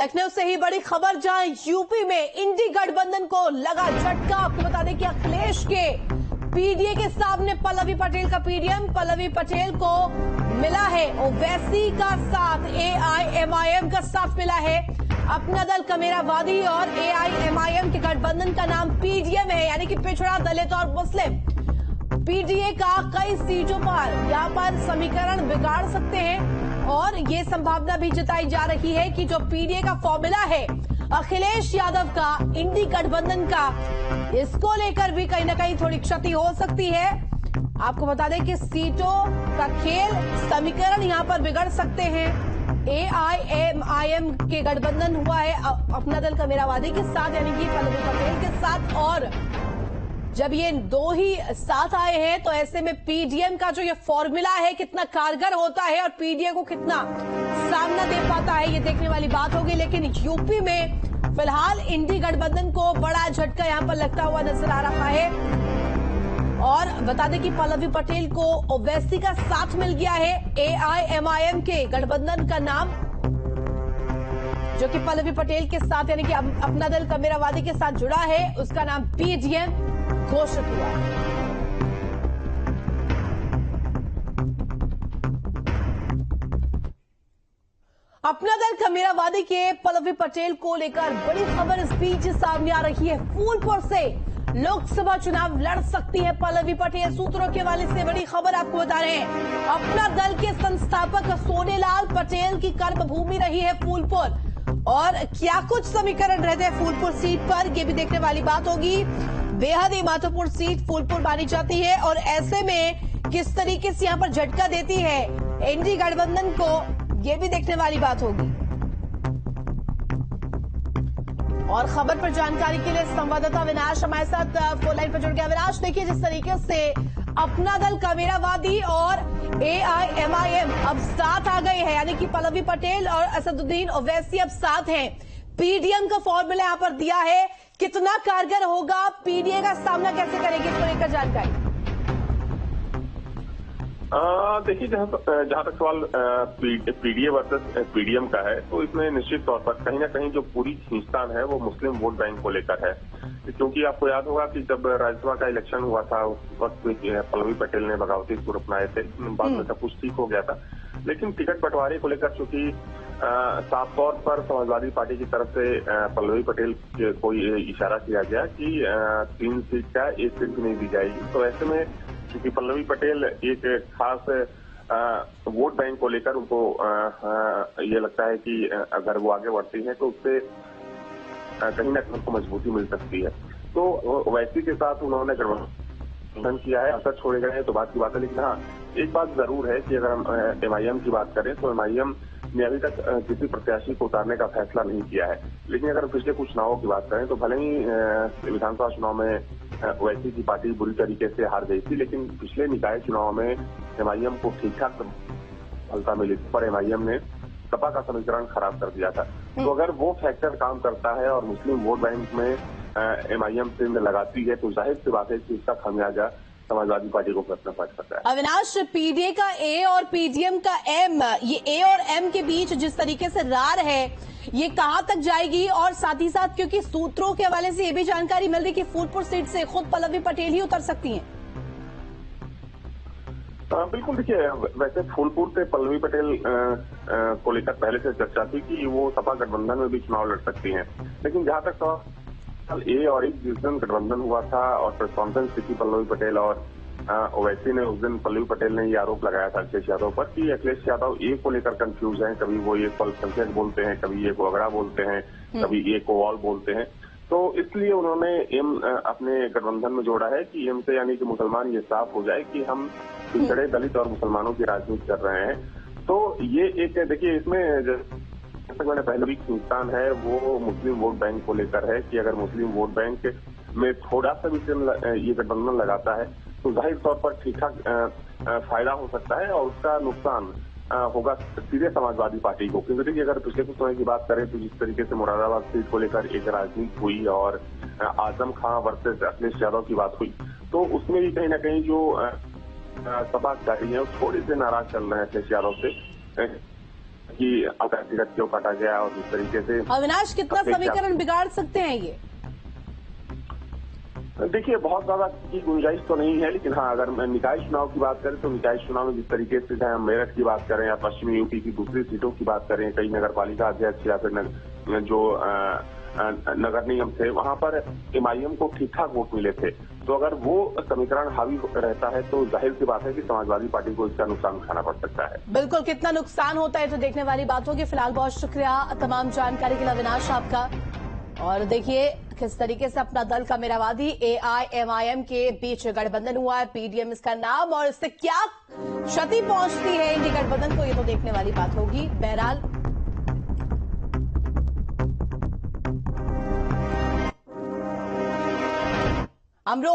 लखनऊ से ही बड़ी खबर, जहां यूपी में इंडी गठबंधन को लगा झटका। आपको बता दें कि अखिलेश के पीडीए के सामने पल्लवी पटेल का पीडीएम, पल्लवी पटेल को मिला है ओवैसी का साथ, एआईएमआईएम का साथ मिला है। अपना दल कमेरावादी और एआईएमआईएम के गठबंधन का नाम पीडीएम है, यानी कि पिछड़ा, दलित और मुस्लिम। पीडीए का कई सीटों पर यहां पर समीकरण बिगाड़ सकते हैं और ये संभावना भी जताई जा रही है कि जो पीडीए का फॉर्मूला है अखिलेश यादव का, इंडी गठबंधन का, इसको लेकर भी कहीं ना कहीं थोड़ी क्षति हो सकती है। आपको बता दें कि सीटों का खेल, समीकरण यहां पर बिगड़ सकते हैं। एआईएमआईएम के गठबंधन हुआ है अपना दल कमेरावादी के साथ, यानी कि पल्लवी पटेल के साथ, और जब ये दो ही साथ आए हैं तो ऐसे में पीडीएम का जो ये फॉर्मूला है कितना कारगर होता है और पीडीए को कितना सामना दे पाता है, ये देखने वाली बात होगी। लेकिन यूपी में फिलहाल इंडी गठबंधन को बड़ा झटका यहां पर लगता हुआ नजर आ रहा है। और बता दें कि पल्लवी पटेल को ओवैसी का साथ मिल गया है। एआईएमआईएम के गठबंधन का नाम, जो कि पल्लवी पटेल के साथ यानी कि अपना दल कमेरावादी के साथ जुड़ा है, उसका नाम पीडीएम घोषित हुआ है। अपना दल कमेरावादी के पल्लवी पटेल को लेकर बड़ी खबर इस बीच सामने आ रही है। फूलपुर से लोकसभा चुनाव लड़ सकती है पल्लवी पटेल, सूत्रों के हवाले से बड़ी खबर आपको बता रहे हैं। अपना दल के संस्थापक सोनेलाल पटेल की कर्मभूमि रही है फूलपुर, और क्या कुछ समीकरण रहते हैं फूलपुर सीट पर, यह भी देखने वाली बात होगी। बेहद ही महत्वपूर्ण सीट फूलपुर मानी जाती है और ऐसे में किस तरीके से यहां पर झटका देती है एनडी गठबंधन को, यह भी देखने वाली बात होगी। और खबर पर जानकारी के लिए संवाददाता अविनाश हमारे साथ फोन लाइन पर जुड़ गया। अविनाश, देखिए जिस तरीके से अपना दल कमेरावादी और एआईएमआईएम अब साथ आ गए हैं, यानी कि पल्लवी पटेल और असदुद्दीन ओवैसी अब साथ हैं। पीडीएम का फॉर्मूला यहां पर दिया है, कितना कारगर होगा, पीडीए का सामना कैसे करेगी, इसको लेकर जानकारी। देखिए, जहां तक सवाल पीडीए वर्सेस पीडीएम का है, तो इसमें निश्चित तौर पर कहीं ना कहीं जो पूरी खींचतान है वो मुस्लिम वोट बैंक को लेकर है। क्योंकि आपको याद होगा कि जब राज्यसभा का इलेक्शन हुआ था उस वक्त पल्लवी पटेल ने बगावती सुर अपनाए थे, बाद में सब कुछ ठीक हो गया था। लेकिन टिकट बंटवारे को लेकर चूंकि साफ तौर पर समाजवादी पार्टी की तरफ से पल्लवी पटेल को इशारा किया गया कि 3 सीट का 1 सीट भी नहीं दी जाएगी, तो ऐसे में क्योंकि पल्लवी पटेल एक खास वोट बैंक को लेकर उनको ये लगता है कि अगर वो आगे बढ़ती हैं तो उससे कहीं ना कहीं उनको मजबूती मिल सकती है। तो वैसी के साथ उन्होंने गठबंधन किया है। असर छोड़े गए हैं तो बात की बात है, लेकिन हाँ, एक बात जरूर है कि अगर हम एमआईएम की बात करें तो एमआईएम ने अभी तक किसी प्रत्याशी को उतारने का फैसला नहीं किया है। लेकिन अगर पिछले कुछ चुनावों की बात करें तो भले ही विधानसभा चुनाव में ओवैसी की पार्टी बुरी तरीके से हार गई थी, लेकिन पिछले निकाय चुनाव में एमआईएम को ठीक ठाक सफलता मिली, पर एमआईएम ने सपा का समीकरण खराब कर दिया था। तो अगर वो फैक्टर काम करता है और मुस्लिम वोट बैंक में एमआईएम सिंध लगाती है, तो जाहिर सी बात है कि इसका खामियाजा समाजवादी पार्टी को करना पड़ सकता है। अविनाश, पीडीए का ए और पीडीएम का एम, ये ए और एम के बीच जिस तरीके से रार है, ये कहां तक जाएगी? और साथ ही साथ क्योंकि सूत्रों के हवाले से ये भी जानकारी मिल रही कि फूलपुर सीट से खुद पल्लवी पटेल ही उतर सकती हैं। बिल्कुल, देखिए, वैसे फूलपुर से पल्लवी पटेल को लेकर पहले से चर्चा थी कि वो सपा गठबंधन में भी चुनाव लड़ सकती हैं। लेकिन जहां तक ए और एक जिस दिन गठबंधन हुआ था और प्रेस कॉन्फ्रेंस की पल्लवी पटेल और ओवैसी ने, उस दिन पल्लवी पटेल ने ये आरोप लगाया था अखिलेश यादव पर कि अखिलेश यादव ए को लेकर कंफ्यूज हैं। कभी वो एक को अल्पसंख्यक बोलते हैं, कभी ए को अगड़ा बोलते हैं, कभी ए को ऑल बोलते हैं। तो इसलिए उन्होंने एम अपने गठबंधन में जोड़ा है कि एम से यानी कि मुसलमान ये साफ हो जाए कि हम पिछड़े दलित और मुसलमानों की राजनीति कर रहे हैं। तो ये एक, देखिए, इसमें मैंने पहले भी खींचतान है वो मुस्लिम वोट बैंक को लेकर है कि अगर मुस्लिम वोट बैंक में थोड़ा सा भी ये गठबंधन लगाता है तो जाहिर तौर पर ठीक ठाक फायदा हो सकता है और उसका नुकसान होगा सीधे समाजवादी पार्टी को। क्योंकि देखिए, अगर पिछले कुछ समय की बात करें तो जिस तरीके से मुरादाबाद सीट को लेकर एक राजनीति हुई और आजम खां वर्सेस अखिलेश यादव की बात हुई, तो उसमें भी कहीं ना कहीं जो सपा कार्य है वो थोड़ी से नाराज चल रहे हैं अखिलेश यादव से। कि अगर टिकट क्यों काटा गया और इस तरीके से। अविनाश, कितना समीकरण बिगाड़ सकते हैं ये? देखिए, बहुत ज्यादा की गुंजाइश तो नहीं है, लेकिन हाँ, अगर निकाय चुनाव की बात करें तो निकाय चुनाव में जिस तरीके से चाहे हम मेरठ की बात करें या पश्चिमी यूपी की दूसरी सीटों की बात करें, कई नगर पालिका अध्यक्ष या फिर जो नगर निगम थे, वहां पर एमआईएम को ठीक ठाक वोट मिले थे। तो अगर वो समीकरण हावी रहता है तो जाहिर सी बात है कि समाजवादी पार्टी को इसका नुकसान उठाना पड़ सकता है। बिल्कुल, कितना नुकसान होता है तो देखने वाली बात होगी। फिलहाल बहुत शुक्रिया तमाम जानकारी के लिए अविनाश आपका। और देखिए किस तरीके से अपना दल का मेरावादी एआईएमआईएम के बीच गठबंधन हुआ है, पीडीएम इसका नाम, और इससे क्या क्षति पहुंचती है इंडी गठबंधन को, ये तो देखने वाली बात होगी। बहरहाल अमरोहा